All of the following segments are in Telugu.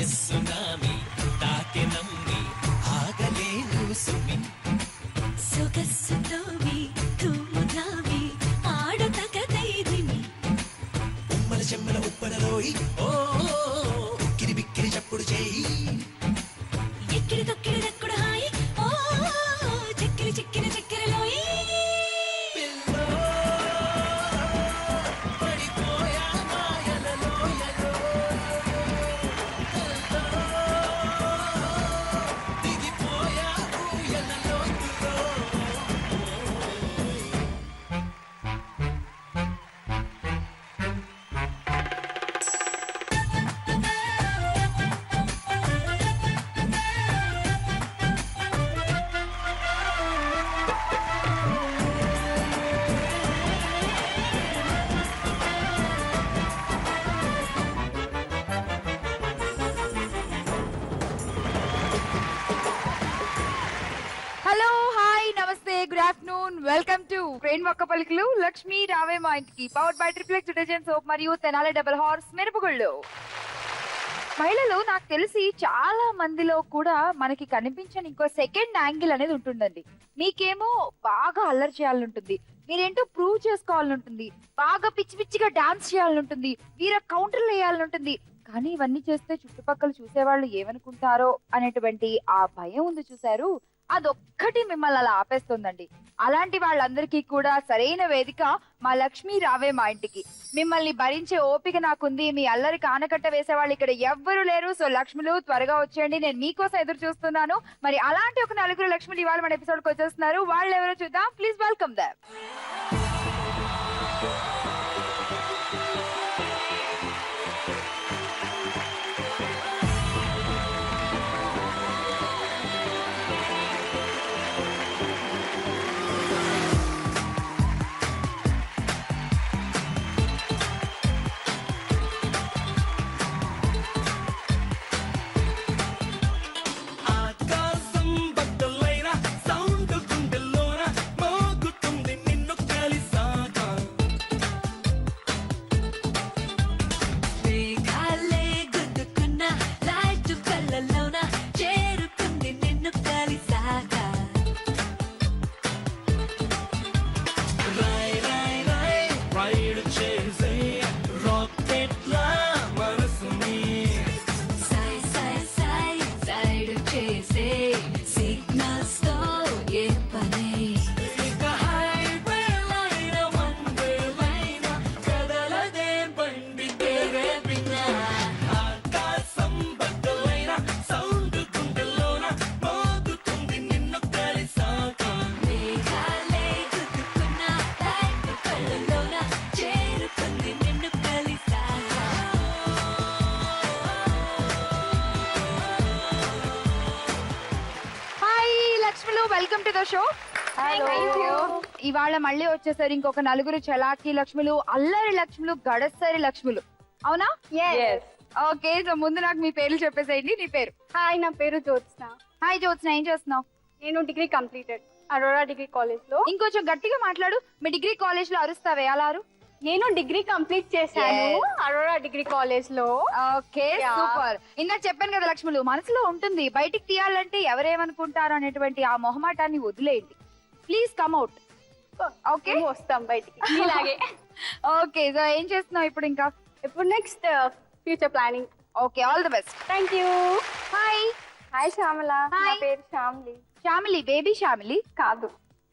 సునామీ తాకె నమ్మి ఆగలేను సుమి సొగసుతోవి తూముదావి ఆడతగదైదిమి ఉమ్మల చెమ్మల ఉప్పలలోయి ఓ ఉక్కిరి బిక్కిరి చప్పుడు చేయి ఎక్కిడి తొక్కిడి దక్కుడు హాయి ఓ చెక్కిరి చెక్కిరి చెక్కిరిలోయి హలో హాయ్ నమస్తే good afternoon welcome to train ఒక్క పలుకులు లక్ష్మీ రావే మా ఇంటికి powered by Triplex detergent soap మరియు తెనాలి డబుల్ హార్స్ మిరపగుళ్ళు. మహిళలు నాకు తెలిసి చాలా మందిలో కూడా మనకి కనిపించని ఇంకో సెకండ్ యాంగిల్ అనేది ఉంటుందండి. మీకేమో బాగా అల్లరి చేయాలనుంటుంది, మీరేంటో ప్రూవ్ చేసుకోవాలనుంటుంది, బాగా పిచ్చి పిచ్చిగా డాన్స్ చేయాలనుంటుంది, వీర కౌంటర్లు వేయాలనుంటుంది. కానీ ఇవన్నీ చేస్తే చుట్టుపక్కల చూసేవాళ్ళు ఏమనుకుంటారో అనేటువంటి ఆ భయం ఉంది చూసారు, అదొక్కటి మిమ్మల్ని అలా ఆపేస్తుందండి. అలాంటి వాళ్ళందరికీ కూడా సరైన వేదిక మా లక్ష్మీ రావే మా ఇంటికి. మిమ్మల్ని భరించే ఓపిక నాకుంది, మీ అల్లరి కానకట్ట వేసేవాళ్ళు ఇక్కడ ఎవ్వరు లేరు. సో లక్ష్ములు త్వరగా వచ్చేయండి, నేను మీకోసం ఎదురు చూస్తున్నాను. మరి అలాంటి ఒక నలుగురు లక్ష్ములు ఇవాళ మన ఎపిసోడ్ కి వచ్చేస్తున్నారు. వాళ్ళు ఎవరో చూద్దాం, please welcome them. Welcome to the show. ఇవాళ మళ్ళీ వచ్చేసరి ఇంకొక నలుగురు చలాకీ లక్ష్ములు, అల్లరి లక్ష్ములు, గడసరి లక్ష్ములు, అవునా? ఓకే, సో ముందు నాకు మీ పేర్లు చెప్పేసేయండి. నీ పేరు? హాయ్, నా పేరు జ్యోత్స్న. హాయ్ జ్యోత్స్న, ఏం చేస్తున్నావు? నేను degree completed Aurora degree college లో. ఇంకొంచెం గట్టిగా మాట్లాడు. మీ డిగ్రీ కాలేజ్ లో అరుస్తావే, అలా అరు. నేను డిగ్రీ కంప్లీట్ చేశాను అరోరా డిగ్రీ కాలేజ్ లో. Okay, super. ఇందాక చెప్పాను కదా లక్ష్ములు, మనసులో ఉంటుంది, బయటికి తీయాలంటే ఎవరేమనుకుంటారు అనేటువంటి ఆ మొహమాటాన్ని వదిలేయండి. Please come out. ఓకే, వస్తాం బయటికి ఇలాగే. ఓకే, సో ఏం చేస్తున్నావు ఇప్పుడు? ఇంకా ఇప్పుడు next future planning. Okay, all the best. Thank you. Hi. Hi Shyamala. నా పేరు శ్యామిలి. శ్యామిలి, బేబీ శ్యామిలి కాదు,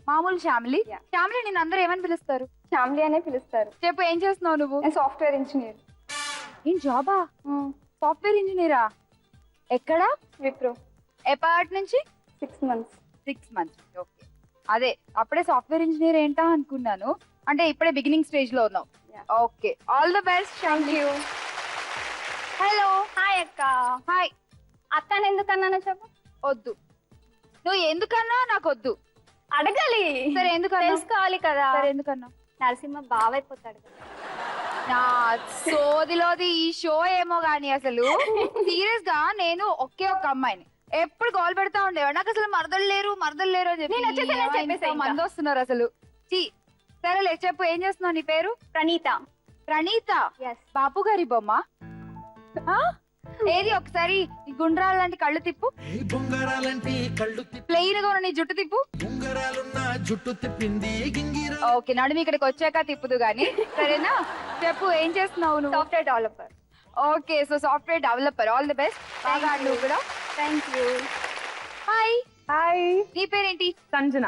మామూలు శ్యామిలి. శ్యామిలి నిన్ను అందరూ ఏమని పిలుస్తారు? శ్యామిలి అనే పిలుస్తారు. చెప్పు, ఏం చేస్తున్నావు నువ్వు? Software engineer. ఏం జాబా? సాఫ్ట్వేర్ ఇంజనీరా? ఎక్కడా? విప్రో. ఎప్పటి నుంచి? 6 months. 6 months. ఓకే, అదే అప్పుడే సాఫ్ట్వేర్ ఇంజనీర్ ఏంటా అనుకున్నాను. అంటే ఇప్పుడే బిగినింగ్ స్టేజ్ లో ఉన్నావు. Okay, all the best. Thank you. Hello. Hi అక్క. హాయ్. అక్కని ఎందుకన్నానో చెప్పు. వద్దు, నువ్వు ఎందుకన్నా నాకు వద్దు. అడగాలి. సరే, ఎందుకన్నా? తెలుసుకోవాలి కదా. సరే, ఎందుకన్నా? నరసింహ బావైపోతాడు కదా. నా సోదిలోది ఈ షో ఏమో గానీ అసలు సీరియస్ గా నేను ఒకే ఒక అమ్మాయిని ఎప్పుడు కాల్ పెడతా ఉండేవాడు. నాకు అసలు మరదలు లేరు అని చెప్పి మంది వస్తున్నారు అసలు. సరేలే, చెప్పు, ఏం చేస్తున్నావు? నీ పేరు? ప్రణీత. ప్రణీత? బాపు గారి బొమ్మ? ఏది ఒకసారి ఈ గుండ్రాలు లాంటి కళ్ళు తిప్పు. ఈ బొంగరాలంటే కళ్ళు తిప్పి ప్లెయిన్ గా ఉన్న నీ జుట్టు తిప్పు. బొంగరాలున్న జుట్టు తిప్పింది గింగిరా. ఓకే నడుము ఇక్కడికి వచ్చాక తిప్పుదు గానీ సరేనా. చెప్పు ఏం చేస్తున్నావు నువ్వు? Software developer. Okay so software developer. All the best. బాగా ఆడు నువ్వు కూడా. Thank you. హాయ్ హాయ్ నీ పేరేంటి? సంజన.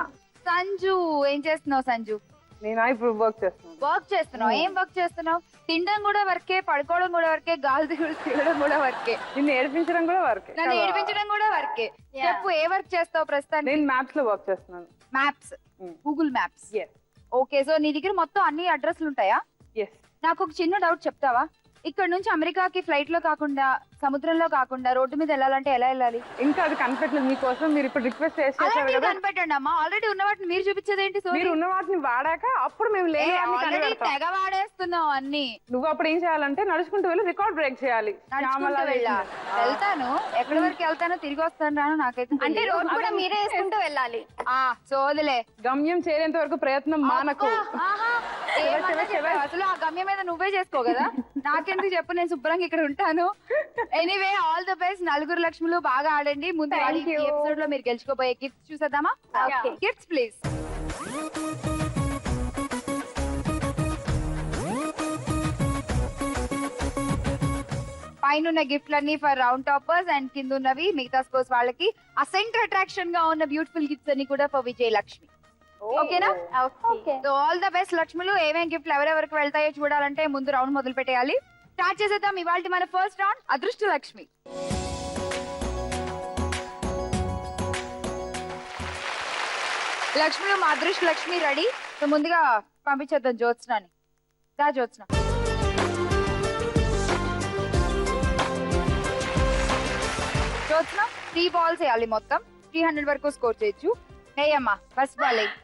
సంజు. ఏం చేస్తున్నావు సంజు? నేను ఇప్పుడు వర్క్ చేస్తున్నాను. వర్క్ చేస్తున్నావు. ఏం వర్క్ చేస్తున్నావు? తినడం కూడా వర్కే, పడుకోవడం కూడా వర్కే, గాలి తిరగడం కూడా వర్కే, నిన్ను ఏడిపించడం కూడా వర్క్. నన్ను ఏడిపించడం కూడా వర్కే. చెప్పు ఏ వర్క్ చేస్తావు ప్రస్తుతానికి? నేను మ్యాప్స్ లో వర్క్ చేస్తున్నాను. Maps, Google maps. Okay so నీ దగ్గర మొత్తం అన్ని అడ్రస్లు ఉంటాయా? ఎస్. నాకు ఒక చిన్న డౌట్ చెప్తావా? ఇక్కడ నుంచి అమెరికాకి ఫ్లైట్ లో కాకుండా సముద్రంలో కాకుండా రోడ్డు మీద వెళ్ళాలంటే ఎలా వెళ్ళాలి? ఇంకా అది కనిపెట్టలేదు మీకోసం. మీరు ఇప్పుడు రిక్వెస్ట్ చేశారు అలాంటివి కదా. కనిపెట్టండి అమ్మా. ఆల్రెడీ ఉన్న వాటిని మీరు చూపించేదేంటి? మీరు ఉన్న వాటిని వాడాక అప్పుడు మేము ఆల్రెడీ తెగ వాడేస్తున్నావు అన్ని. నువ్వు అప్పుడు ఏం చేయాలంటే నడుచుకుంటూ వెళ్ళి రికార్డ్ బ్రేక్ చేయాలి. నడుచుకుంటూ వెళ్ళా వెళ్తాను. ఎక్కడి వరకు వెళ్తానో తిరిగి వస్తాను రాను నాకైతే అంటే రోడ్ కూడా మీరే వేసుకుంటూ వెళ్ళాలి. సోదులే. గమ్యం చేరేంత వరకు ప్రయత్నం మానకు. ఆహా, ఏమన్నా అసలు ఆ గమ్యం మీద నువ్వే చేసుకో కదా. నాకెందుకు చెప్పు, నేను శుభ్రంగా ఇక్కడ ఉంటాను. Anyway all the best. నలుగురు లక్ష్ములు బాగా ఆడండి. ముందు ఎపిసోడ్ లో మీరు గెలుచుకోబోయే గిఫ్ట్స్ చూసేద్దామా? Gifts please. పైన గిఫ్ట్లన్నీ ఫర్ రౌండ్ టాపర్స్ అండ్ కింద ఉన్నవి మిగతా స్కోర్స్ వాళ్ళకి. ఆ సెంటర్ అట్రాక్షన్ గా ఉన్న బ్యూటిఫుల్ గిఫ్ట్స్ అన్ని కూడా ఫర్ విజయ లక్ష్మి. ఓకేనా? సో ఆల్ ద బెస్ట్ లక్ష్ములు. ఏమేం గిఫ్ట్లు ఎవరెవరికి వెళ్తాయో చూడాలంటే ముందు రౌండ్ మొదలు పెట్టేయాలి. స్టార్ట్ చేసేద్దాం ఇవాళ మన ఫస్ట్ రౌండ్ అదృష్ట లక్ష్మి. లక్ష్మి మా అదృష్ట లక్ష్మి రెడీ. సో ముందుగా పంపించేద్దాం జ్యోత్స్నాని. దా జ్యోత్స్న. జ్యోత్స్న 3 balls వేయాలి. మొత్తం 300 వరకు స్కోర్ చేయొచ్చు. అమ్మా ఫస్ట్ బాల్ అయ్యి.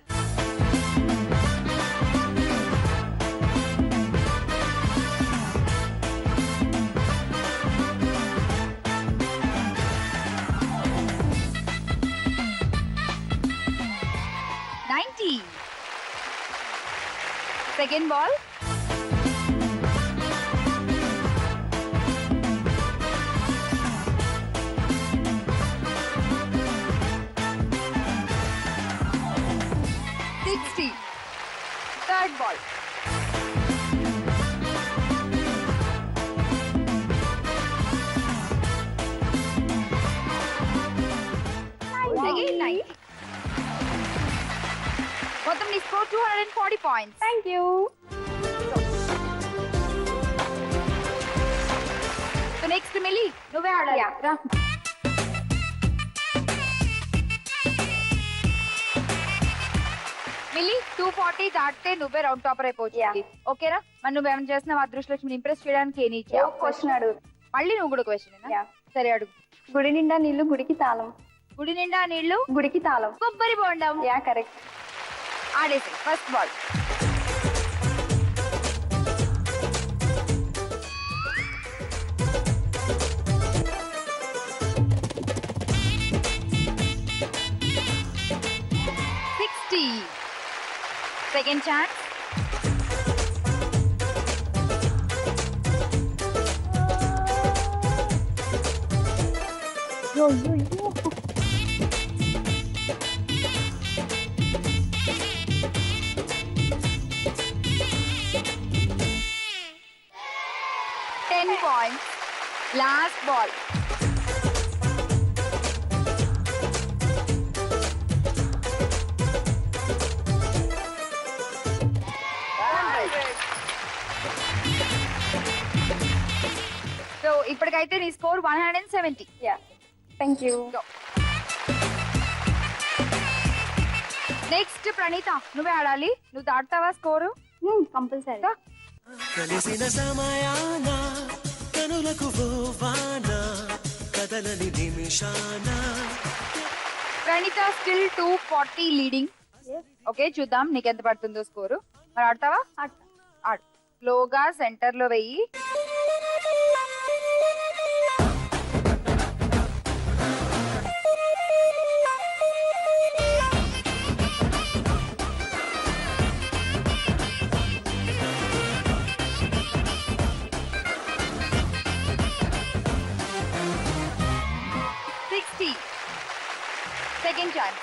Second ball. Third ball. Again 90. మొత్తం నీ score 240 points. Thank you. So next Mili నువ్వే ఆడాలి. రా. మిలి 240 దాటితే నువ్వే రౌండ్ టాపర్ అయిపోవచ్చు. ఓకేరా? మరి నువ్వేమైనా చేస్తున్నావు అదృష్టలక్ష్మిని ఇంప్రెస్ చేయడానికి? క్వశ్చన్ అడుగు. మళ్ళీ నువ్వు కూడా క్వశ్చన్. సరే అడుగు. గుడి నిండా నీళ్లు గుడికి తాళం. గుడి నిండా నీళ్లు గుడికి తాళం. కొబ్బరి బోండం. కరెక్ట్. ఆడేసి first ball. Second chance. Yo. 10 points. Last ball. So ఇప్పటికైతే నీ score 170. Thank you. Next Praneetha నువ్వే ఆడాలి. నువ్వు దాటుతావా స్కోరు? కంపల్సరీ. కలిసిన సమయాన కనులకు వాన కదలని నిమిషాన. Praneetha still 240 leading. ఓకే చూద్దాం నీకు ఎంత పడుతుందో స్కోరు. మరి ఆడతావా? ఆడు. స్లోగా సెంటర్ లో వెయ్యి. Second chance.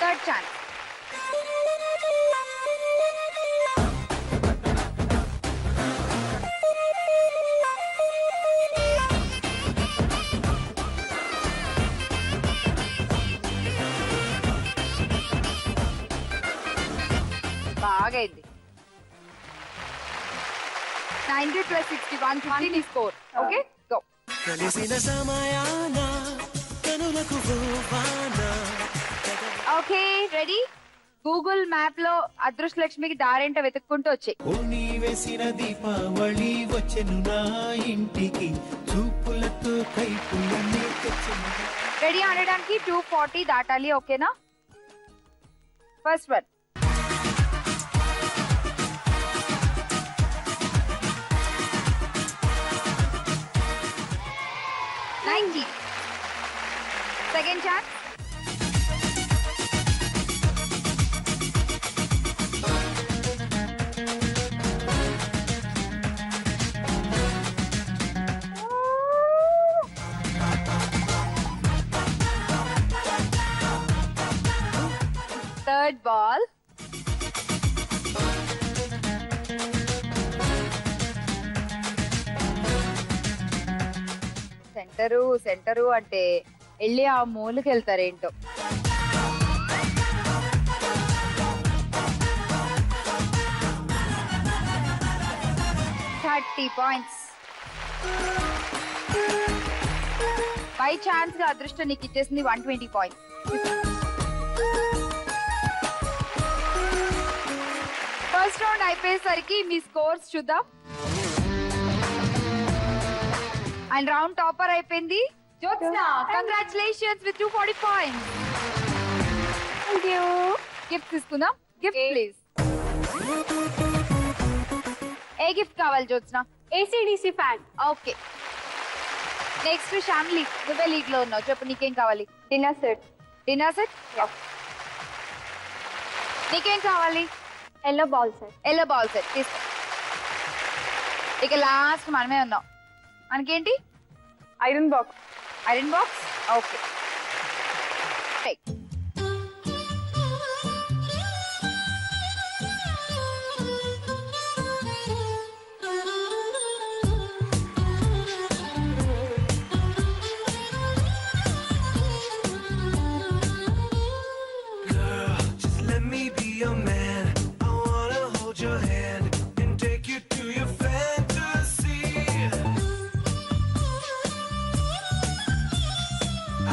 Third chance. బాగైంది. 90 + 60 150 నీ స్కోర్. Okay go. కలిసిన సమయాన కనులకు వాన ఓకే రెడీ. గూగుల్ మ్యాప్ లో అదృష్ట లక్ష్మికి దారేంటో వెతుక్కుంటూ వచ్చాయి. ఓని వేసిన దీపావళి వచ్చెను నా ఇంటికి చూపులతో కైపులన్నీ తెచ్చెను. రెడీ ఆడడానికి 240 దాటాలి. ఓకేనా? First one. Second chance. Third ball. Centre అంటే వెళ్ళి ఆ మూలకి వెళ్తారేంటో. $30 బై ఛాన్స్ గా అదృష్టం నీకు ఇచ్చేసింది 120 పాయింట్స్. ఫస్ట్ రౌండ్ అయిపోయేసరికి మీ స్కోర్స్ చూద్దాం. అండ్ రౌండ్ టాపర్ అయిపోయింది Jyotsna. Congratulations with 240 points. Thank you. Gift తీసుకుందాం. Gift please. ఏ గిఫ్ట్ కావాలి Jyotsna? AC DC fan. Okay. Next family, నువ్వే లీగ్ లో ఉన్నావు, చెప్పు నీకేం కావాలి? Dinner set. Dinner set. నీకేం కావాలి? Yellow ball set. Yellow ball set తీసుకో. ఇక లాస్ట్ మనమే ఉన్నాం. మనకేంటి? Iron box. Iron box. Okay. Just let me be your man. I wanna hold your hand and take you to your fantasy.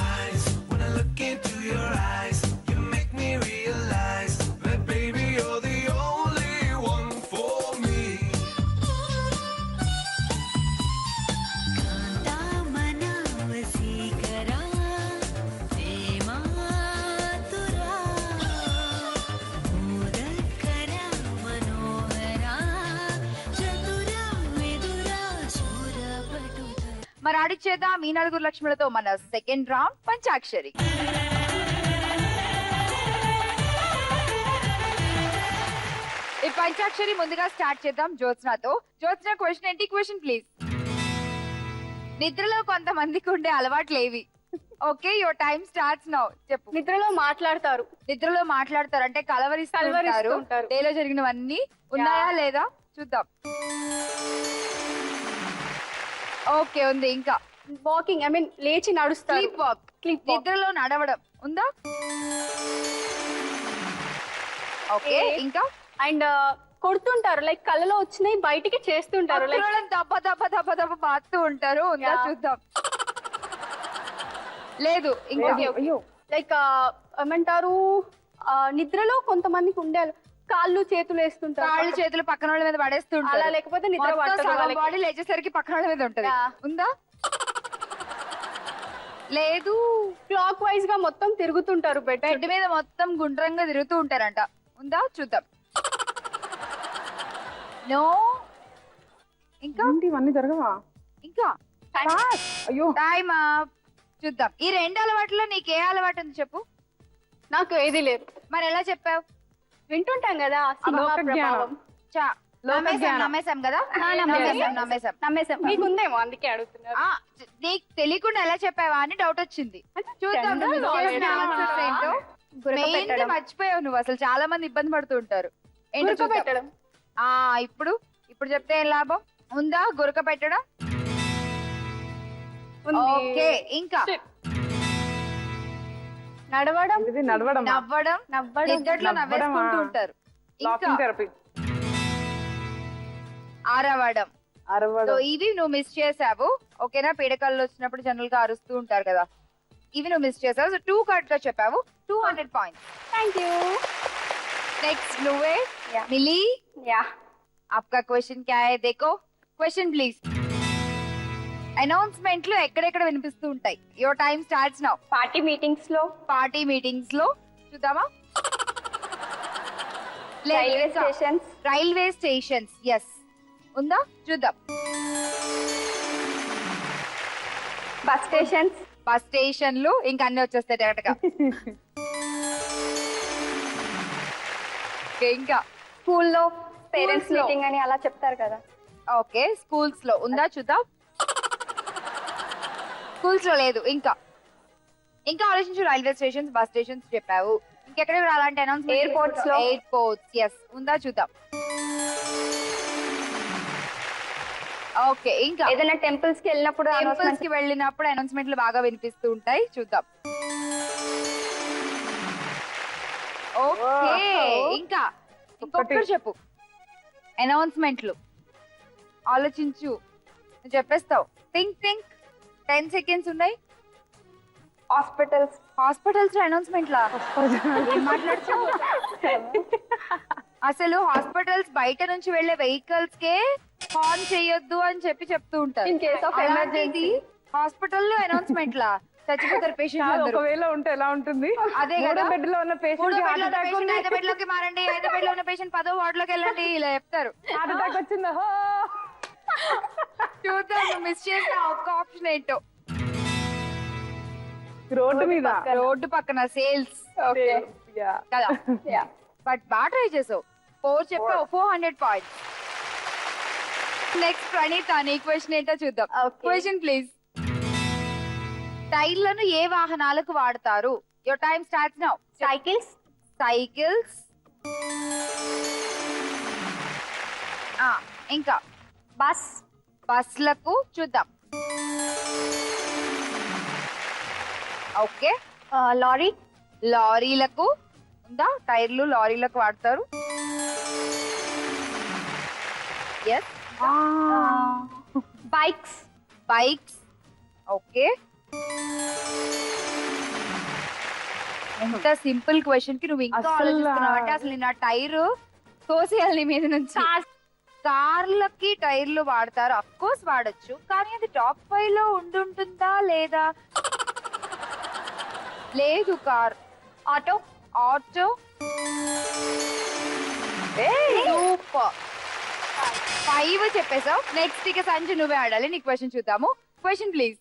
Eyes, when I look into your eyes, you make me realize that baby you're the only one for me. మరి ఆడిచ్చేద్దాం ఈ నలుగురు లక్ష్ములతో మన సెకండ్ రౌండ్ పంచాక్షరి. ఈ పంచాక్షరి ముందుగా స్టార్ట్ చేద్దాం జ్యోత్స్నతో. జ్యోత్స్న క్వశ్చన్ ఏంటి? Question please. నిద్రలో కొంతమందికి ఉండే అలవాట్లు ఏవి? Okay, your time starts now. చెప్పు. నిద్రలో మాట్లాడతారు. నిద్రలో మాట్లాడతారు అంటే కలవరిస్తూ ఉంటారు. డేలో జరిగినవన్నీ ఉన్నాయా లేదా చూద్దాం. ఓకే ఉంది. ఇంకా వాకింగ్, ఐ మీన్ లేచి నడుస్తారు. Sleep walk. Sleep walk. నిద్రలో నడవడం ఉందా? ఓకే. ఇంకా అండ్ కొడుతుంటారు, లైక్ కళ్ళలో వచ్చినాయి బయటికి చేస్తుంటారు. లైక్ పక్కనోళ్ళని దబ్బ దబ్బ దబ్బ దబ్బ బాత్తూ ఉంటారు. ఉందా Yeah. చూద్దాం. లేదు. ఇంకా అయ్యో. లైక్ ఏమంటారు, నిద్రలో కొంతమందికి ఉండే కాళ్ళు చేతులు వేస్తుంటారు. కాళ్ళు చేతులు పక్కన వాళ్ళ మీద పడేస్తూ అలా ఉంటారు. లేకపోతే నిద్ర మొత్తం పట్టదు సగం వాళ్ళకి. బాడీ లేచేసరికి పక్కన వాళ్ళ మీద ఉంటది. Yeah. ఉందా? లేదు. క్లాక్ వైజ్ గా మొత్తం తిరుగుతుంటారు. బెడ్ బెడ్ మీద మొత్తం గుండ్రంగా తిరుగుతూ ఉంటారంట. ఉందా చూద్దాం. నో. ఇంకా ఏంటి ఇవన్నీ జరగవా? ఇంకా అయ్యో. Time up. చూద్దాం. ఈ రెండు అలవాట్లో నీకు ఏ అలవాటు ఉంది చెప్పు. నాకు ఏది లేదు. మరి ఎలా చెప్పావు? వింటుంటాం కదా సినిమా లోక జ్ఞానం. ప్రభావం. నమ్మేశాం కదా నమ్మేశాం నమ్మేశాం. మీకుందేమో అందుకే అడుగుతున్నారు. నీకు తెలియకుండా ఎలా చెప్పావా అని డౌట్ వచ్చింది. చూద్దాం జనరల్ నువ్వు knowledge. చేసిన answers ఏంటో. గురక Main ది పెట్టడం. మర్చిపోయావు నువ్వు. అసలు చాలా మంది ఇబ్బంది పడుతూ ఉంటారు. ఏంటో గురక చూద్దాం. పెట్టడం. ఇప్పుడు చెప్తే ఏం లాభం ఉందా? గురక పెట్టడం. ఉంది. ఓకే, ఇంకా Shit. నడవడం. ఇది నడవడం. నవ్వడం. నవ్వడం. నిద్దట్లో నవ్వడమా? నవ్వేసుకుంటూ ఉంటారు. ఇంకా లాఫింగ్ థెరపీ. అరవడం. సో అరవడం. ఇవి నువ్వు మిస్ చేసావు. ఓకేనా? పీడకల్లో వచ్చినప్పుడు జనరల్ గా అరుస్తూ ఉంటారు కదా, ఇవి నువ్వు మిస్ చేసావు. సో 2 కరెక్ట్ గా చెప్పావు. 200 పాయింట్స్. Thank you. नेक्स्ट नुवे Yeah. मिली యా आपका क्वेश्चन क्या है देखो क्वेश्चन प्लीज అనౌన్స్మెంట్ లో ఎక్కడెక్కడ వినిపిస్తూ ఉంటాయి. Your time starts now. Party meetings లో, పార్టీ మీటింగ్స్ లో చూద్దామా? Railway stations, railway stations. Yes ఉందా? చూద్దాం. బస్ స్టేషన్స్, బస్ స్టేషన్లు ఇంకా అన్ని వచ్చేస్తాయి డైరెక్ట్ గా. ఇంకా స్కూల్లో పేరెంట్స్ Schools లో. మీటింగ్ అని అలా చెప్తారు కదా. ఓకే, స్కూల్స్ లో ఉందా? చూద్దాం. స్కూల్స్ లో లేదు. ఇంకా ఇంకా ఆలోచించు. రైల్వే స్టేషన్స్, బస్ స్టేషన్స్ చెప్పావు. ఇంకెక్కడ కూడా అలాంటి అనౌన్స్మెంట్? Airports లో. ఎయిర్పోర్ట్స్. ఎస్ ఉందా? చూద్దాం. ఓకే, ఇంకా ఏదైనా టెంపుల్స్ కి వెళ్ళినప్పుడు టెంపుల్స్ announcement- కి వెళ్ళినప్పుడు అనౌన్స్మెంట్లు బాగా వినిపిస్తూ ఉంటాయి. చూద్దాం. ఓకే, ఇంకా ఇంకొకటి చెప్పు. అనౌన్స్మెంట్లు ఆలోచించు. నువ్వు చెప్పేస్తావు. థింక్ 10 సెకండ్స్ ఉన్నాయి. హాస్పిటల్స్, హాస్పిటల్స్ లో అనౌన్స్మెంట్లా? ఏం మాట్లాడుతున్నావు? అసలు హాస్పిటల్స్ బయట నుంచి వెళ్లే వెహికల్స్ కే హార్న్ చేయొద్దు అని చెప్తూ ఉంటారు. In case of emergency. హాస్పిటల్లో అనౌన్స్మెంట్ లా చచ్చిపోతారు కాదు, పేషెంట్. ఒకవేళ ఉంటే ఎలా ఉంటుంది? అదే కదా. బెడ్ లో ఉన్న పేషెంట్ హార్ట్ అటాక్ ఉంది. 5 బెడ్ లోకి మారండి, 5 బెడ్ లో ఉన్న పేషెంట్ 10వ వార్డ్ లోకి వెళ్ళండి, ఇలా చెప్తారు. హార్ట్ అటాక్ వచ్చిందా? చూద్దాం నువ్వు మిస్ చేసిన ఒక్క ఆప్షన్ ఏంటో. రోడ్డు మీద. రోడ్డు పక్కన సేల్స్ ఓకే యా. కదా. యా బట్ బాగా ట్రై చేసావు. 4 చెప్పావు. 400 పాయింట్స్. నెక్స్ట్ ప్రణీత, నీ క్వశ్చన్ ఏంటో చూద్దాం. Okay. Question please. టైర్లను ఏ వాహనాలకు వాడతారు? Your time starts now. Cycles, cycles. ఇంకా బస్, బస్లకు. చూద్దాం. ఓకే, లారీ, లారీలకు ఉందా? టైర్లు లారీలకు వాడతారు. ఎస్. Bikes, bikes. ఓకే, ఎంత సింపుల్ క్వశ్చన్ కి నువ్వు ఇంకా అసలు- ఆలోచిస్తున్నావు అంటే అసలు నా టైర్ తోసేయాలి నీ మీద నుంచి. కార్లకి టైర్లు వాడతారు. అఫ్ కోర్స్ వాడొచ్చు, కానీ అది టాప్ 5 లో ఉంటుందా లేదా? లేదు. కార్. Auto, auto. సూపర్. 5 చెప్పేసావు. నెక్స్ట్ ఇక సంజు నువ్వే ఆడాలి. నీ క్వశ్చన్ చూద్దాము. Question please.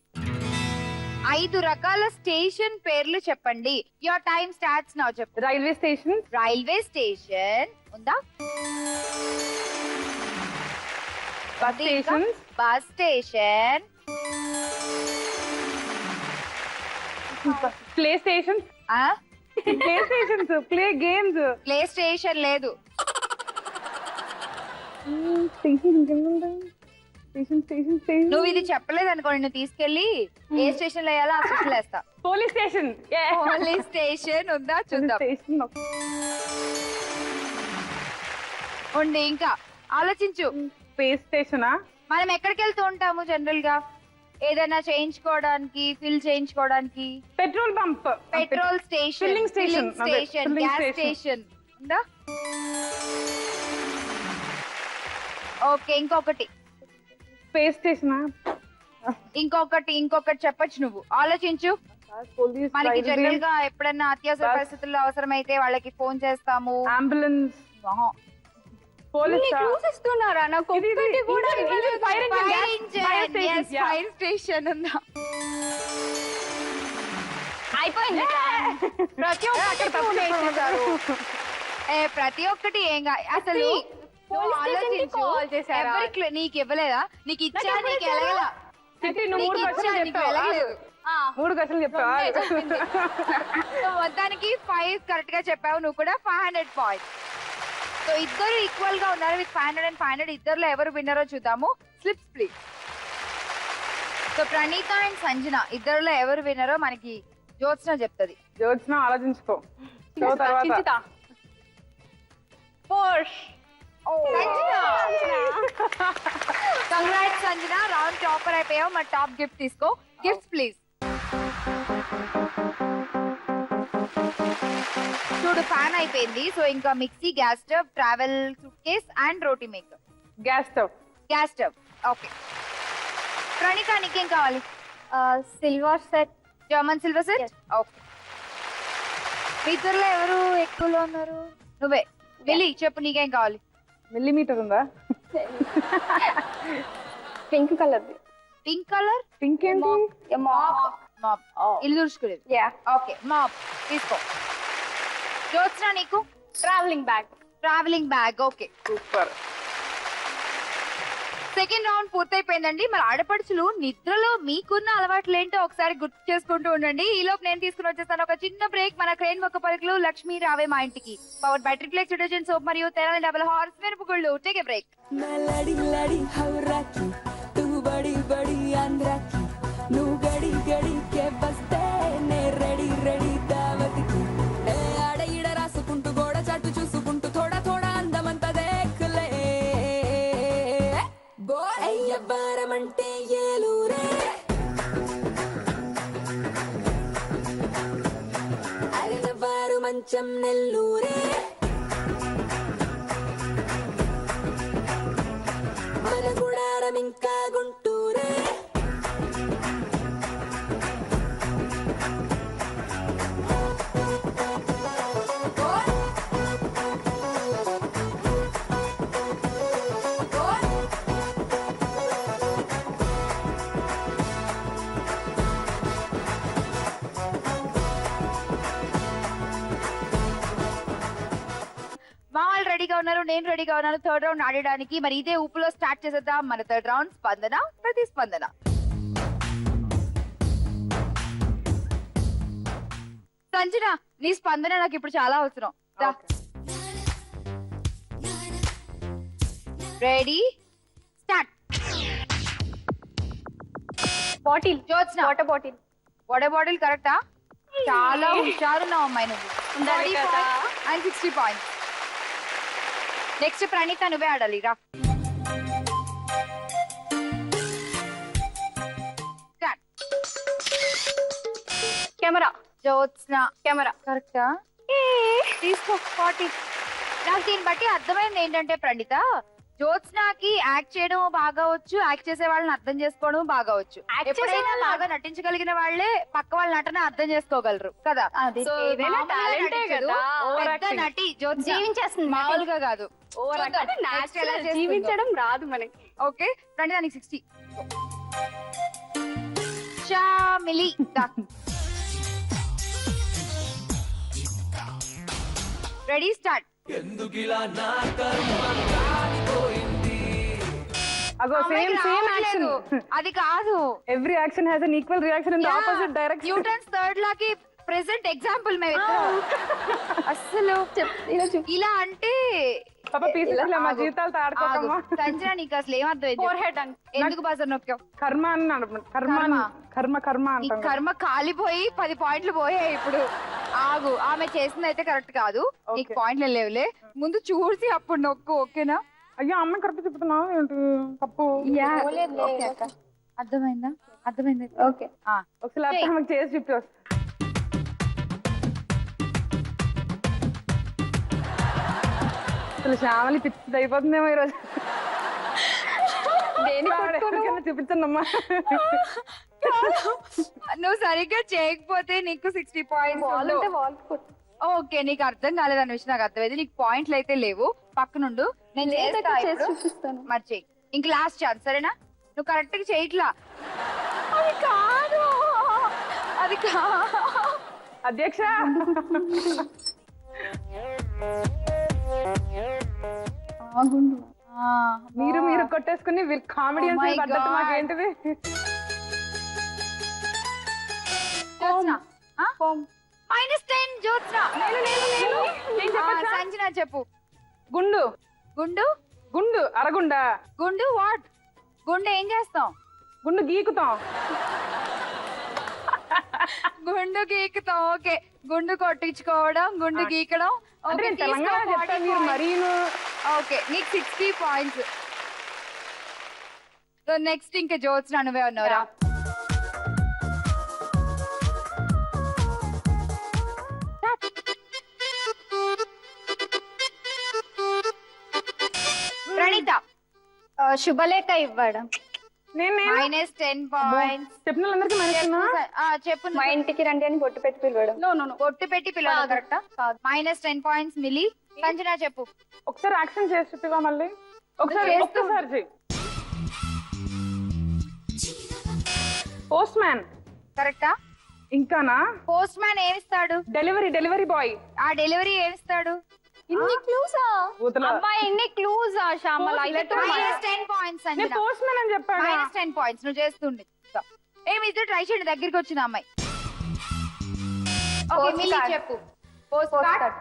5 రకాల స్టేషన్ పేర్లు చెప్పండి. Your time starts now. చెప్పు. రైల్వే స్టేషన్, రైల్వే స్టేషన్ ఉందా? Bus station, bus station. Play station, play stations, play games. Play station లేదు. Station station station station. నువ్వు ఇది చెప్పలేదు అనుకో, నిన్ను తీసుకెళ్లి ఏ స్టేషన్ లో వేయాలో ఆ స్టేషన్ లో వేస్తా. Police station. పోలీస్ స్టేషన్ ఉందా? చూద్దాం. స్టేషన్. ఉండి ఇంకా ఆలోచించు. స్పేస్ స్టేషనా? మనం ఎక్కడికి వెళ్తూ ఉంటాము జనరల్ గా? ఏదైనా చేయించుకోవడానికి, ఫిల్ చేయించుకోవడానికి. Petrol pump. Petrol station, Filling station. అదే, station, filling gas station. Station ఉందా? ఓకే, ఇంకొకటి. స్పేస్ స్టేషనా? ఇంకొకటి చెప్పొచ్చు. నువ్వు ఆలోచించు. పోలీస్, మనకి జనరల్ రైల్వే, గా ఎప్పుడన్నా అత్యవసర Bus. పరిస్థితుల్లో అవసరమైతే వాళ్ళకి ఫోన్ చేస్తాము. అంబులెన్స్, ఆహా. పోలీస్. క్లూస్ ఇస్తున్నారా? నాకు ఒక్కటి కూడా fire Fire engine, engine, yes, fire station ఉందా? అయిపోయింది. ప్రతి ఒక్కటి వేసేసారు. ప్రతి ఒక్కటి ఏం అసలు నువ్వు ఆలోచించు. ఎవరికి నీకు ఇవ్వలేదా? నీకు ఇచ్చా, నీకు ఎలాగలా? నువ్వు 3 క్వశ్చన్లు చెప్పావు. 3 క్వశ్చన్లు చెప్పావా? మొత్తానికి 5 కరెక్ట్ గా చెప్పావు. నువ్వు కూడా 500 పాయింట్స్. సో ఇద్దరు ఈక్వల్ గా ఉన్నారు విత్ 500 and 500. ఇద్దరులో ఎవరు విన్నరో చూద్దాము. Slips please. So Praneetha and Sanjana ఇద్దరులో ఎవరు విన్నరో మనకి జ్యోత్స్న చెప్తుంది. జ్యోత్స్న ఆలోచించుకో. తర్వాత కంగ్రాట్స్ సంజన, రౌండ్ టాపర్ అయిపోయావు. మరి టాప్ గిఫ్ట్ తీసుకో. Gifts please. చూడు ఫ్యాన్ అయిపోయింది. సో ఇంకా mixie, gas stove, travel suitcase and roti maker. Gas stove. Gas stove okay. Praneetha నీకేం కావాలి? Silver set. German silver set okay. మీ ఇద్దరులో ఎవరు ఎక్కువలో ఉన్నారు? నువ్వే. వెళ్ళి చెప్పు నీకేం కావాలి? మిల్లీమీటర్ ఉందా? Pink colour. Pink colour. Pink ఏంటి? మాప్. ఇల్లు తుడుచుకునేది. ఓకే మాప్ తీసుకో. జ్యోత్స్న నీకు? Travelling bag. Travelling bag okay. Super. Second round పూర్తయిపోయిందండి. మరి ఆడపడుచులు నిద్రలో మీకున్న అలవాట్లు ఏంటో ఒకసారి గుర్తు చేసుకుంటూ ఉండండి. ఈలోపు నేను తీసుకుని వచ్చేస్తాను ఒక చిన్న బ్రేక్. మన క్రేన్ మొక్క పలుకులు లక్ష్మీ రావే మా ఇంటికి powered by Triplex detergent soap మరియు తెనాలి డబుల్ హార్స్ మిరపగుళ్ళు. Take a break. लड़ी लड़ी हवरा की तू बड़ी बड़ी आंध्रा की नू गड़ी गड़ी के बस्ते ने रेडी रेडी दावत की ए आड़ इड़ रासुकुंटू गोड़ चाटू चूसुकुंटू थोड़ा थोड़ा अंदमंता देख ले बोल अय्यब्बारमंटे येलूरे अरनवारु मंचम नेल्लूरे మనగుడారం ఇంకా గుంటూరే మా వాళ్ళు రెడీగా ఉన్నారు, నేను రెడీగా ఉన్నాను థర్డ్ రౌండ్ ఆడడానికి. మరి ఇదే ఊపులో స్టార్ట్ చేసేద్దాం మన థర్డ్ రౌండ్. స్పందన ప్రతిస్పందన. సంజన నీ స్పందన నాకు ఇప్పుడు చాలా అవసరం. Ready start. Bottle. Jyotsna water bottle. Water bottle కరెక్టా? చాలా హుషారున్నావు అమ్మాయి నువ్వు. ఉండాలి కదా. And 60 points. నెక్స్ట్ ప్రణీత నువ్వే ఆడాలి రా. కెమెరా. జ్యోత్స్న కెమెరా. కరెక్టా? తీసుకో 40. నాకు దీన్ని బట్టి అర్థమైంది ఏంటంటే ప్రణీత, జ్యోత్స్నకి యాక్ట్ చేయడం బాగా వచ్చు, యాక్ట్ చేసే వాళ్ళని అర్థం చేసుకోవడం బాగా వచ్చు. ఎప్పుడైనా బాగా నటించగలిగిన వాళ్ళే పక్క వాళ్ళ నటన అర్థం చేసుకోగలరు కదా. అది So, ఏదైనా మామూలుగా talent ఏ నటించదు. కదా. పెద్ద నటి జ్యోత్స్న జీవించేస్తుంది. మామూలుగా కాదు. చూద్దాం. అంటే Next ఎలా natural. చేస్తుందో. జీవించడం రాదు మనకి. ఓకే ప్రణీత నీకు 60. Shamili ready start. అగో సేమ్ సేమ్ యాక్షన్. అది కాదు. Every action has an equal reaction in the opposite direction. Newton's third లాకి ప్రెసెంట్ ఎగ్జాంపుల్ మేము అసలు ఇలా అంటే పాప పీసులు మా జీవితాలతో ఆడుకోకమ్మా. సంజన నీకు అసలు ఏమర్థమైంది? ఫోర్ హెడ్ అండ్ ఎందుకు బజర్ నొక్కావు? కర్మ అని కర్మ కర్మ కర్మ నీ అంటాం. కర్మ కాలిపోయి 10 పాయింట్లు పోయాయి ఇప్పుడు. ఆగు, ఆమె చేసింది అయితే కరెక్ట్ కాదు. నీకు పాయింట్లు లేవులే. ముందు చూసి అప్పుడు నొక్కు. ఓకేనా? అయ్యో అమ్మ కరెక్ట్ చెప్తున్నావు ఏంటి తప్పు? అర్థమైందా? అర్థమైంది. ఓకే. ఒకసారి ఆమెకు చేసి చెప్పి వస్తా. అసలు శ్యామలి పిచ్చి అయిపోతుందేమో ఈరోజు. చూపించండి అమ్మా. నువ్వు సరిగ్గా చేయకపోతే నీకు 60 పాయింట్స్. ఓకే నీకు అర్థం కాలేదన్న విషయం నాకు అర్థమైంది. నీకు పాయింట్లు అయితే లేవు. పక్కనుండు నేను చేస్తా ఇప్పుడు. మరి చెయ్యి. ఇంక లాస్ట్ ఛాన్స్ సరేనా? నువ్వు కరెక్ట్ గా చేయట్లా. అది కాదు, అది కాదు అధ్యక్ష. మీరు కొట్టేసుకుని వీళ్ళు కామెడియన్స్ Oh my పడ్డట్టు God. మాకేంటిది? -10 జ్యోత్స్న. నేను చెప్పొచ్చా? సంజన చెప్పు. గుండు గుండు గుండు అరగుండా గుండు వాట్? గుండు ఏం చేస్తాం? గుండు గీకుతాం. గుండు గీకుతాం. ఓకే, గుండు కొట్టించుకోవడం, గుండు గీకడం. అంటే ఓకే, నేను తెలంగాణ తీసుకో చెప్తా 40 మీరు points. మరీను. ఓకే, నీకు 60 పాయింట్స్. సో నెక్స్ట్ ఇంకా జ్యోత్స్న నువ్వే ఉన్నావురా. ప్రణీత శుభలేఖ ఇవ్వడం. నేను -10 పాయింట్స్. చెప్పిన వాళ్ళందరికీ మనసున్నా చెప్పు. మా ఇంటికి రండి అని బొట్టు పెట్టి పిలవడం. కొట్టు పెట్టి పిల్లలు కరెక్టా? -10 పాయింట్స్. మిలి. సంజన చెప్పు. ఒకసారి యాక్షన్ చేసి చెప్పివా మళ్ళీ ఒకసారి చేస్తూ. ఒక్కసారి చెయ్యి. పోస్ట్ మ్యాన్ కరెక్టా? ఇంకానా? పోస్ట్ మ్యాన్ ఏమిస్తాడు? Delivery boy. ఆ డెలివరీ ఏమిస్తాడు? ఇన్ని క్లూసా? ఊతల. అమ్మాయి ఇన్ని క్లూసా శ్యామల? అయితే -10 పాయింట్స్. నేను సంజన పోస్ట్ మ్యాన్ అని చెప్పాను. -10 పాయింట్స్. నువ్వు చేస్తుండే. ఏమి ఇద్దరు ట్రై చేయండి. దగ్గరికి వచ్చిన అమ్మాయి. Okay, Post Mili card. చెప్పు. Postcard.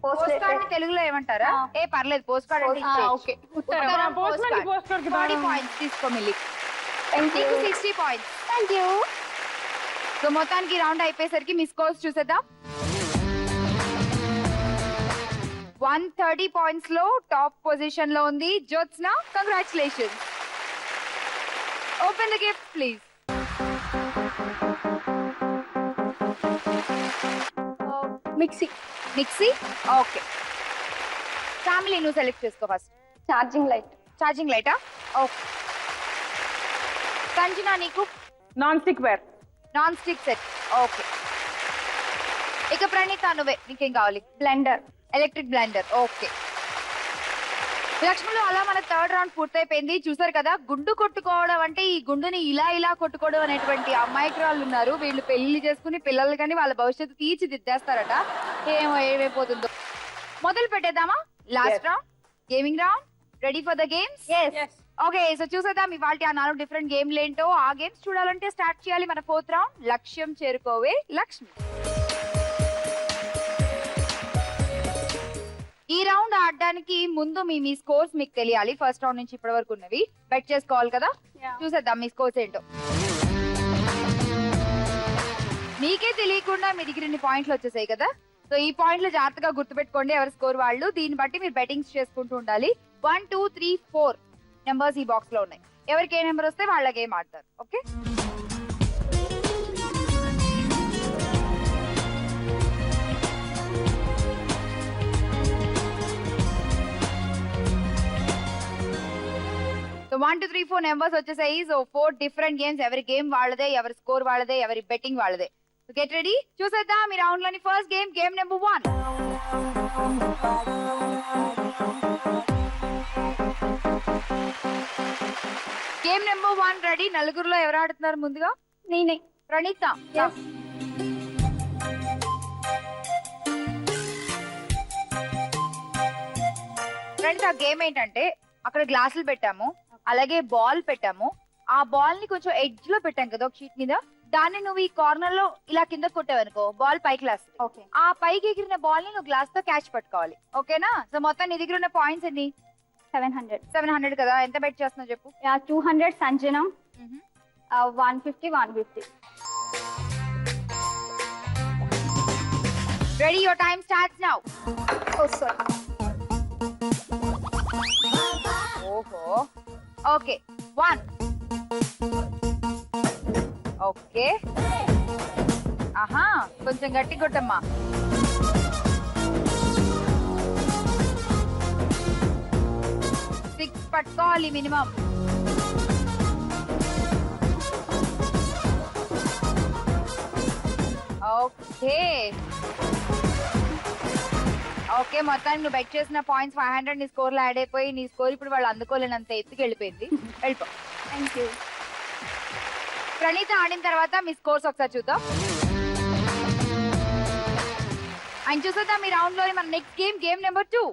పోస్ట్ కార్డ్ ని తెలుగులో ఏమంటారా? ఏ పర్లేదు, పోస్ట్ కార్డ్ అంటే ఇచ్చేయ్. ఓకే. ఉత్తరం, postman postcard. Postcard 40 points తీసుకో మిలి. Thank you. నీకు 60 పాయింట్స్. Thank you. సో మొత్తానికి రౌండ్ అయిపోయేసరికి మీ స్కోర్స్ చూసేద్దాం. 130 పాయింట్స్ లో టాప్ పొజిషన్ లో ఉంది Jyotsna. Congratulations. Open the gift please. Mixie. Mixie. Okay, family నువ్వు సెలెక్ట్ చేసుకో ఫస్ట్. Charging light. ఛార్జింగ్ లైటా? ఓకే. సంజన నీకు non stick ware. Non stick set. Okay. ఇక ప్రణీత నువ్వే, నీకేం కావాలి? బ్లెండర్. Electric blender. ఓకే. లక్ష్మణులు అలా మన థర్డ్ రౌండ్ పూర్తయిపోయింది. చూసారు కదా, గుండు కొట్టుకోవడం అంటే ఈ గుండుని ఇలా కొట్టుకోవడం అనేటువంటి అమాయకురాలు ఉన్నారు. వీళ్ళు పెళ్లి చేసుకుని పిల్లలు కానీ వాళ్ళ భవిష్యత్తు తీర్చిదిద్దేస్తారట. ఏమైపోతుందో. మొదలు పెట్టేద్దామా? Last round, gaming round. Ready for the games? Okay, so చూసేద్దాం ఇవాళ ఆ 4 డిఫరెంట్ గేమ్లు ఏంటో. ఆ గేమ్స్ చూడాలంటే స్టార్ట్ చేయాలి మన 4th రౌండ్. లక్ష్యం చేరుకోవే లక్ష్మి. ఈ రౌండ్ ఆడడానికి ముందు మీ స్కోర్స్ మీకు తెలియాలి. ఫస్ట్ రౌండ్ నుంచి ఇప్పటి వరకు ఉన్నవి బెట్ చేసుకోవాలి కదా. చూసేద్దాం మీ స్కోర్స్ ఏంటో. మీకే తెలియకుండా మీ దగ్గర ఇన్ని పాయింట్లు వచ్చేసాయి కదా. సో ఈ పాయింట్లు జాగ్రత్తగా గుర్తుపెట్టుకోండి, ఎవరి స్కోర్ వాళ్ళు. దీన్ని బట్టి మీరు బెట్టింగ్స్ చేసుకుంటూ ఉండాలి. 1 2 3 4 నెంబర్స్ ఈ బాక్స్ లో ఉన్నాయి. ఎవరికి ఏ నెంబర్ వస్తే వాళ్ళ గేమ్ ఆడతారు. ఓకే, సో 1 2 3 4 నెంబర్స్ వచ్చేసాయి. So 4 different games. ఎవరి గేమ్ వాళ్ళదే, ఎవరి స్కోర్ వాళ్ళదే, ఎవరి బెట్టింగ్ వాళ్ళదే. So get ready. చూసేద్దాం ఈ రౌండ్ లోని first game. Game number 1. Game number 1 ready. నలుగురులో ఎవరు ఆడుతున్నారు ముందుగా? నేనే. ప్రణీత. ఫ్రెండ్స్, ఆ గేమ్ ఏంటంటే అక్కడ గ్లాసులు పెట్టాము, అలాగే బాల్ పెట్టాము. ఆ బాల్ ని కొంచెం ఎడ్జ్ లో పెట్టాం కదా ఒక షీట్ మీద. దాన్ని నువ్వు ఈ కార్నర్ లో ఇలా కింద కొట్టావనుకో, బాల్ పైకి లేస్తుంది. ఓకే. ఆ పైకి ఎగిరిన బాల్ ని నువ్వు గ్లాస్ తో క్యాచ్ పట్టుకోవాలి. ఓకేనా? సో మొత్తం నీ దగ్గర ఉన్న పాయింట్స్ ఎన్ని? 700. 700 కదా. ఎంత బెట్ చేస్తున్నావు చెప్పు. 200 Sanjana. 150 150. Ready, your time starts now. Oh sorry. ఓహో, ఓకే. 1. ఓకే. ఆహా, కొంచెం గట్టి కొట్టమ్మా. 6 పట్టుకోవాలి మినిమం. ఓకే ఓకే, మొత్తానికి నువ్వు బెట్ చేసిన పాయింట్స్ 500 నీ స్కోర్ లో యాడ్ అయిపోయి నీ స్కోర్ ఇప్పుడు వాళ్ళు అందుకోలేనంత ఎత్తుకి వెళ్ళిపోయింది. వెళ్ళిపో. Thank you. ప్రణీత ఆడిన తర్వాత మీ స్కోర్స్ ఒకసారి చూద్దాం. ఆయన చూసేద్దాం ఈ రౌండ్ లోని మన next game. Game number 2.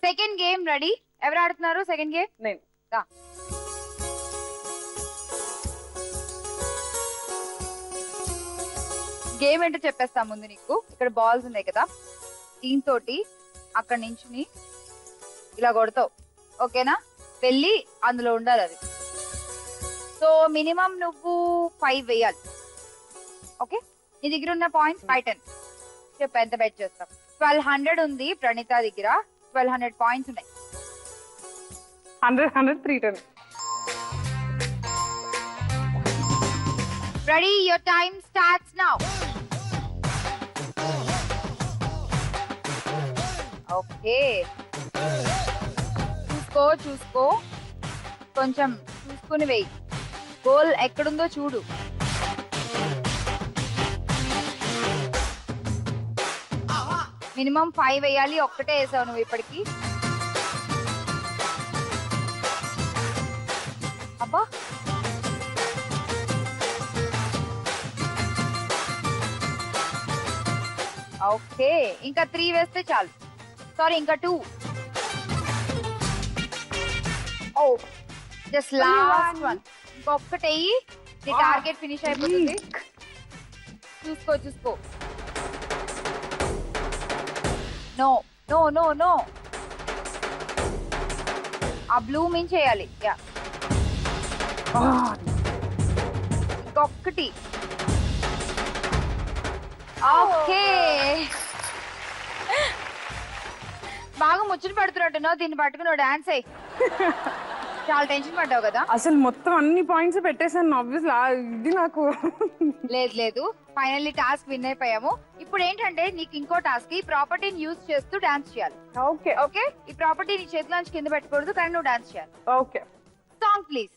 Second game ready. ఎవరు ఆడుతున్నారు సెకండ్ గేమ్? నేను. గేమ్ ఏంటో చెప్పేస్తా ముందు నీకు. ఇక్కడ బాల్స్ ఉన్నాయి కదా, దీంతో అక్కడ నుంచి ఇలా కొడతావు. ఓకేనా? వెళ్ళి అందులో ఉండాలి అది. సో మినిమం నువ్వు 5 వేయాలి. ఓకే, నీ దగ్గర ఉన్న పాయింట్స్ 510. చెప్పు ఎంత బెట్ చేస్తాం? 1200 ఉంది ప్రణీత దగ్గర. 1200 పాయింట్స్ ఉన్నాయి. 100 310. Ready? Your time starts now. Okay, చూసుకో కొంచెం చూసుకుని వేయి. గోల్ ఎక్కడుందో చూడు. మినిమం 5 వేయాలి. ఒక్కటే వేసావు నువ్వు ఇప్పటికి. అబ్బా, ఓకే, ఇంకా 3 వేస్తే చాలు. సారీ, ఇంకా 2. ఓ, జస్ట్ లాస్ట్ వన్. ఇంకొక్కటి అయ్యి నీ టార్గెట్ ఫినిష్ అయిపోతుంది. చూసుకో. నో నో నో నో, ఆ బ్లూ మీన్ చేయాలి. యా, ఇంకొక్కటి. ఓకే, బాగా ముచ్చట పడుతున్నట్టున్నావు. దీన్ని పట్టుకుని డాన్స్ అయ్యి. చాలా టెన్షన్ పడ్డావు కదా? అసలు మొత్తం అన్ని పాయింట్స్ పెట్టేసాను ఆబ్వియస్లీ. ఇది నాకు లేదు, ఫైనల్లీ టాస్క్ విన్ అయిపోయాము. ఇప్పుడు ఏంటంటే నీకు ఇంకో టాస్క్, ఈ ప్రాపర్టీని యూజ్ చేస్తూ డాన్స్ చేయాలి. ఓకే ఓకే, ఈ ప్రాపర్టీ నీ చేతిలోంచి కింద పెట్టకూడదు, కానీ నువ్వు డాన్స్ చేయాలి. ఓకే. Song please.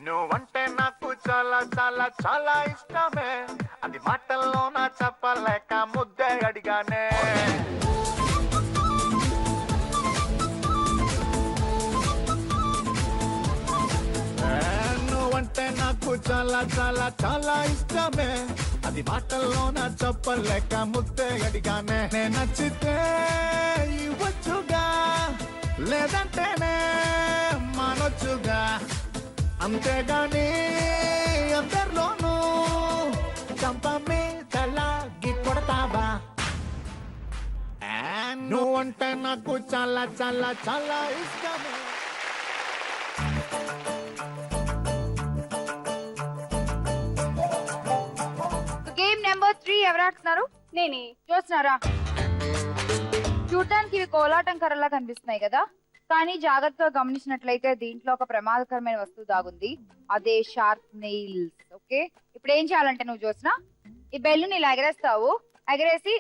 నువ్వంటే నాకు చాలా చాలా చాలా ఇష్టమే, అది మాటల్లో నా చెప్పలేక ముద్దే అడిగానే. నువ్వంటే నాకు చాలా చాలా చాలా ఇష్టమే, అది మాటల్లో నా చెప్పలేక ముద్దే అడిగానే. నేను నచ్చితే ఇవ్వచ్చుగా, లేదంటేనే మానొచ్చుగా, అంతేగాని అందరిలోనూ చంప మీదలాగి కొడతావా? నువ్వంటే నాకు చాలా చాలా చాలా ఇష్టమే. గేమ్ నెంబర్ 3 ఎవరు ఆడుతున్నారు? నేనే. చూస్తున్నారా? చూడటానికి ఇవి కోలాటం కర్రలా కనిపిస్తున్నాయి కదా, కానీ జాగ్రత్తగా గమనించినట్లయితే దీంట్లో ఒక ప్రమాదకరమైన వస్తువు దాగుంది. అదే షార్ప్ నెయిల్స్. ఓకే, ఇప్పుడు ఏం చేయాలంటే నువ్వు చూసినా ఈ బెల్లుని ఇలా ఎగరేస్తావు. ఎగరేసి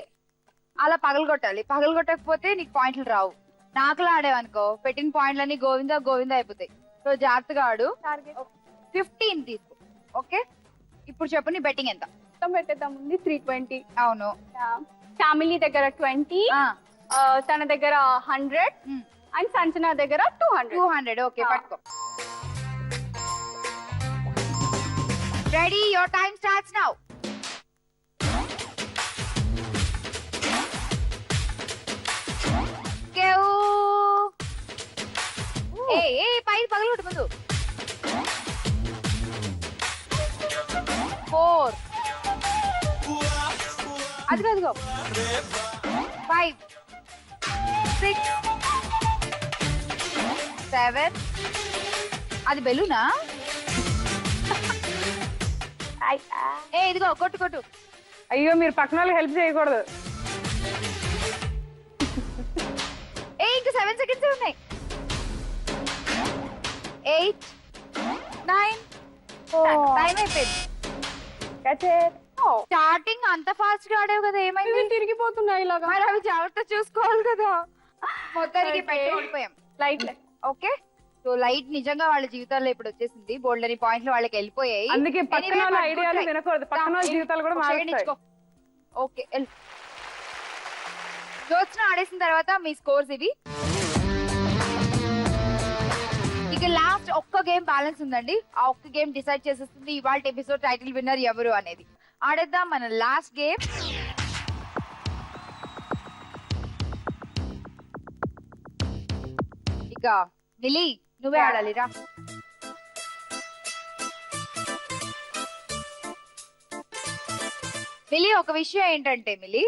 అలా పగలగొట్టాలి. పగలగొట్టకపోతే నీకు పాయింట్లు రావు. నాకులా ఆడేవనుకో పెట్టిన పాయింట్లన్నీ గోవిందా గోవిందా అయిపోతాయి. సో జాగ్రత్తగా ఆడు. 15 తీసుకో. ఓకే, ఇప్పుడు చెప్పు నీ బెట్టింగ్ ఎంత? పెట్టేద్దాం ఉంది 320. అవును. ఫ్యామిలీ దగ్గర 20, తన దగ్గర 100 అండ్ సంచన దగ్గర 200. ఓకే, పట్టుకో. Ready? Your time starts now. పై పగలగొట్టు ముందు. 4, అదిగో 5, 6, 7. అది బెలూనా? ఇదిగో కొట్టు. అయ్యో, మీరు పక్కన వాళ్ళకి హెల్ప్ చేయకూడదు. ఇంకా 7 సెకండ్స్ ఉన్నాయి. 8, 9. టైం అయిపోయింది. స్టార్టింగ్ అంత ఫాస్ట్ గా ఆడావు కదా, ఏమైంది? తిరిగిపోతున్నాయి ఇలాగా. మరి అవి జాగ్రత్త చూసుకోవాలి కదా. మొత్తానికి పెట్టి ఓడిపోయాం. లైట్. ఓకే, సో లైట్ నిజంగా వాళ్ళ జీవితాల్లో ఇప్పుడు వచ్చేసింది. బోల్డ్ అని పాయింట్లు వాళ్ళకి వెళ్ళిపోయాయి. అందుకే పక్కన వాళ్ళ ఐడియాలు వినకూడదు, పక్కన వాళ్ళ జీవితాలు కూడా మారుతాయి. ఓకే, జ్యోత్స్న ఆడేసిన తర్వాత మీ స్కోర్స్ ఇవి. ఇక లాస్ట్ ఒక్క గేమ్ బ్యాలెన్స్ ఉందండి. ఆ ఒక్క గేమ్ డిసైడ్ చేసేస్తుంది ఇవాళ ఎపిసోడ్ టైటిల్ విన్నర్ ఎవరు అనేది. ఆడేద్దాం మన లాస్ట్ గేమ్. ఇక మిలి నువ్వే ఆడాలిరా. మిలి ఒక విషయం ఏంటంటే మిలి,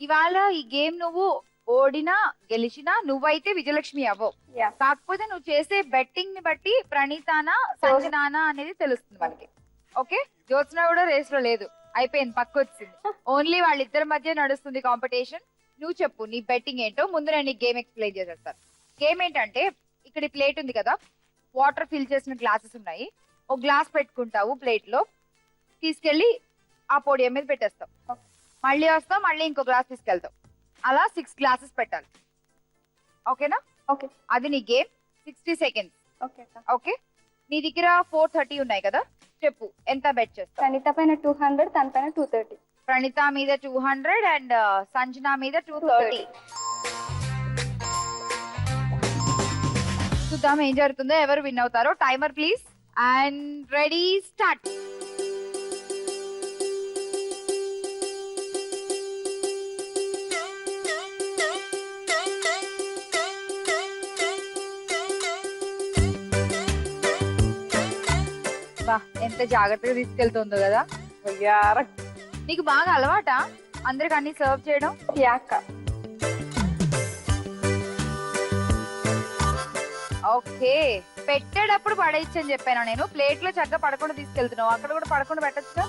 ఇవాళ ఈ గేమ్ నువ్వు ఓడినా గెలిచినా నువ్వైతే విజయలక్ష్మి అవ్వవు. కాకపోతే నువ్వు చేసే బెట్టింగ్ ని బట్టి ప్రణీతానా సంజనానా అనేది తెలుస్తుంది మనకి. ఓకే, జ్యోత్స్న కూడా రేస్ లో లేదు, అయిపోయింది, పక్క వచ్చింది. ఓన్లీ వాళ్ళిద్దరి మధ్య నడుస్తుంది కాంపిటీషన్. నువ్వు చెప్పు నీ బెట్టింగ్ ఏంటో. ముందు నేను నీ గేమ్ ఎక్స్ప్లెయిన్ చేసేస్తాను. గేమ్ ఏంటంటే, ఇక్కడ ప్లేట్ ఉంది కదా, వాటర్ ఫిల్ చేసిన గ్లాసెస్ ఉన్నాయి. ఒక గ్లాస్ పెట్టుకుంటావు ప్లేట్ లో, తీసుకెళ్లి ఆ పోడియం మీద పెట్టేస్తావు. మళ్ళీ వస్తావు, మళ్ళీ ఇంకో గ్లాస్ తీసుకెళ్తావు. అలా 6 గ్లాసెస్ పెట్టాలి. ఓకేనా? ఓకే, అది నీ గేమ్. 60 సెకండ్స్. ఓకే. ఓకే, నీ దగ్గర 430 ఉన్నాయి కదా, చెప్పు ఎంత బెట్ చేస్తావు? ప్రణీత పైన 200, తన పైన 230. ప్రణీత మీద 200 అండ్ సంజన మీద 230. చూద్దాం ఏం జరుగుతుందో, ఎవరు విన్ అవుతారో. Timer please and ready start. ఎంత జాగ్రత్తగా తీసుకెళ్తుందో కదా. నీకు బాగా అలవాటా అందరికి అన్ని సర్వ్ చేయడం? ఓకే, పెట్టేటప్పుడు పడేయచ్చని చెప్పాను నేను. ప్లేట్ లో చక్కగా పడకుండా తీసుకెళ్తున్నావు, అక్కడ కూడా పడకుండా పెట్టచ్చుగా.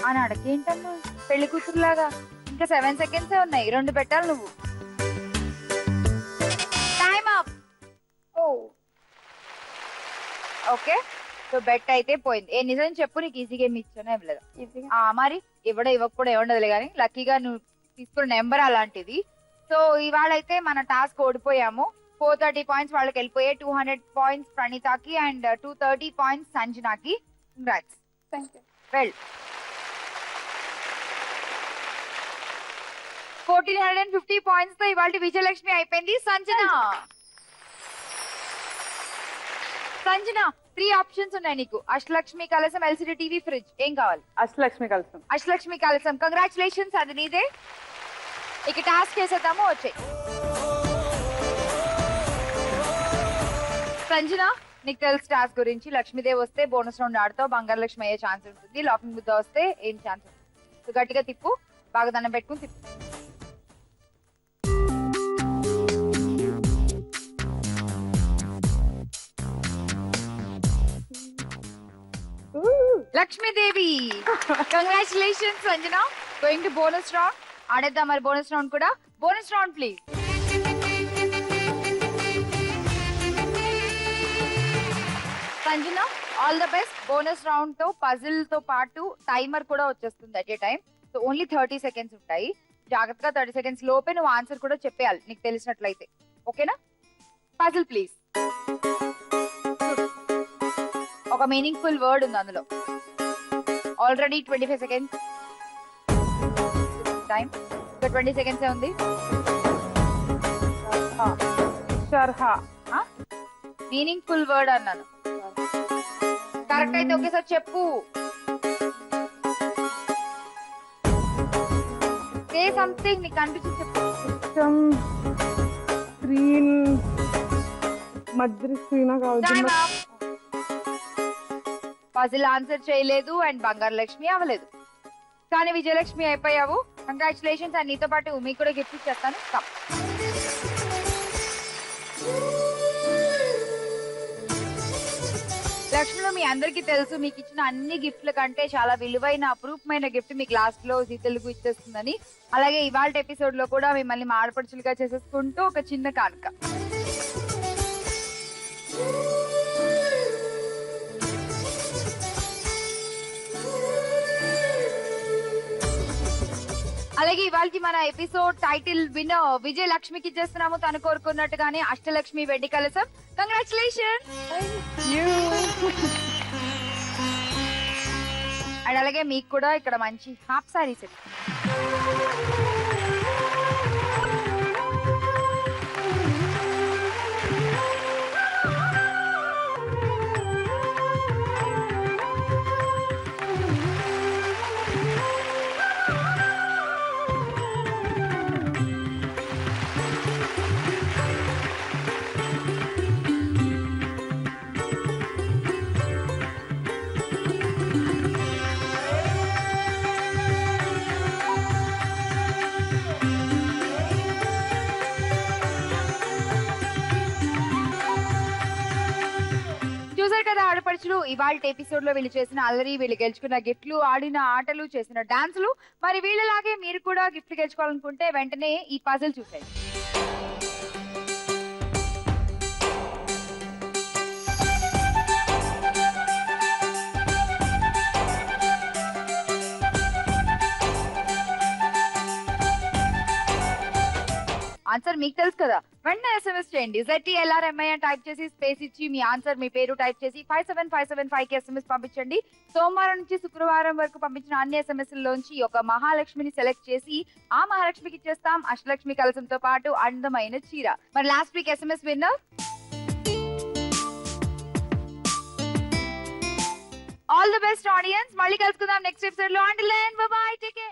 అని అడగేంటమ్మా పెళ్లి కూతురులాగా. ఇంకా 7 సెకండ్స్ ఉన్నాయి, 2 పెట్టాలి నువ్వు. Time up. Okay, so bet అయితే పోయింది. ఏ నిజం చెప్పు, నీకు ఈజీ గేమ్ ఇచ్చానా ఇవ్వలేదు? మరి ఇవ్వకపోవడం ఏముండదులే కానీ, లక్కీగా నువ్వు తీసుకున్న నెంబర్ అలాంటిది. సో ఇవాళ అయితే మన టాస్క్ ఓడిపోయాము. 430 పాయింట్స్ వాళ్ళకి వెళ్ళిపోయాయి. 200 పాయింట్స్ ప్రణీతకి అండ్ 230 పాయింట్స్ సంజనాకి. కంగ్రాట్స్. వెల్, 1450 పాయింట్స్ తో ఇవాళ విజయలక్ష్మి అయిపోయింది. సంజన 3 ఆప్షన్స్ ఉన్నాయి నీకు. అష్టలక్ష్మి కలసం, ఎల్సిడి టీవీ, ఫ్రిడ్జ్. ఏం కావాలి? అష్టలక్ష్మి కలసం. కంగ్రాచులేషన్స్, అది నీదే. ఇక టాస్క్ చేసేద్దాము, వచ్చాయి. సంజన, నీకు తెలుసు టాస్క్ గురించి. లక్ష్మీదేవి వస్తే బోనస్ రౌండ్ ఆడతావు, బంగారు లక్ష్మి అయ్యే ఛాన్స్ ఉంటుంది. లాకింగ్ బుద్ధ వస్తే ఏం ఛాన్స్ ఉంటుంది. గట్టిగా తిప్పు, బాగా దండం పెట్టుకుని తిప్పు. Lakshmidevi, congratulations Sanjana. Going to bonus round. ఆడేద్దాం మరి బోనస్ రౌండ్ కూడా. Bonus round please. Sanjana, all the best. Bonus round తో పజిల్ తో పాటు టైమర్ కూడా వచ్చేస్తుంది at a time. So only 30 seconds ఉంటాయి. జాగ్రత్తగా 30 సెకండ్స్ లోపే నువ్వు ఆన్సర్ కూడా చెప్పేయాలి నీకు తెలిసినట్లయితే. ఓకేనా? Puzzle please. ఒక మీనింగ్ఫుల్ వర్డ్ ఉంది అందులో. Already 25 seconds time. ఇంకా 20 సెకండ్స్ ఉంది. మీనింగ్ఫుల్ వర్డ్ అన్నాను. కరెక్ట్ అయితే ఒకేసారి చెప్పు. సే సంథింగ్ నీకు అనిపించి చెప్పు. పజిల్ ఆన్సర్ చేయలేదు అండ్ బంగారు లక్ష్మి అవ్వలేదు, కానీ విజయలక్ష్మి అయిపోయావు. కంగ్రాచులేషన్స్. అండ్ నీతో పాటు మీకు కూడా గిఫ్ట్ ఇచ్చేస్తాను. లక్ష్మిలో మీ అందరికీ తెలుసు, మీకు ఇచ్చిన అన్ని గిఫ్ట్ల కంటే చాలా విలువైన అపురూపమైన గిఫ్ట్ మీకు లాస్ట్ లో జీ తెలుగు ఇచ్చేస్తుందని. అలాగే ఇవాళ ఎపిసోడ్ లో కూడా మిమ్మల్ని ఆడపడుచులుగా చేసేసుకుంటూ ఒక చిన్న కానుక. అలాగే ఇవాళకి మన ఎపిసోడ్ టైటిల్ విన్నర్ విజయ లక్ష్మికి ఇచ్చేస్తున్నాము. తను కోరుకున్నట్టుగానే అష్టలక్ష్మి వెండి కలసం. కంగ్రాచులేషన్. అండ్ అలాగే మీకు కూడా ఇక్కడ మంచి హాఫ్ సారీ సెట్. చూసారు కదా ఆడపడుచులు, ఇవాళ ఎపిసోడ్ లో వీళ్ళు చేసిన అల్లరి, వీళ్ళు గెలుచుకున్న గిఫ్ట్లు, ఆడిన ఆటలు, చేసిన డాన్సులు. మరి వీళ్ళలాగే మీరు కూడా గిఫ్ట్ గెలుచుకోవాలనుకుంటే వెంటనే ఈ పజిల్ చూసేయండి. ఆన్సర్ మీకు తెలుసు కదా, వెంటనే SMS చేయండి. ZTLRMI అని టైప్ చేసి స్పేస్ ఇచ్చి మీ ఆన్సర్, మీ పేరు టైప్ చేసి 57575 కి SMS పంపించండి. సోమవారం నుంచి శుక్రవారం వరకు పంపించిన అన్ని SMS లోంచి ఒక మహాలక్ష్మిని సెలెక్ట్ చేసి ఆ మహాలక్ష్మికి ఇచ్చేస్తాం అష్టలక్ష్మి కలసంతో పాటు అందమైన చీర. మరి last week SMS winner all the best audience. మళ్ళీ కలుసుకుందాం నెక్స్ట్ ఎపిసోడ్ లో. Until then bye bye, take care.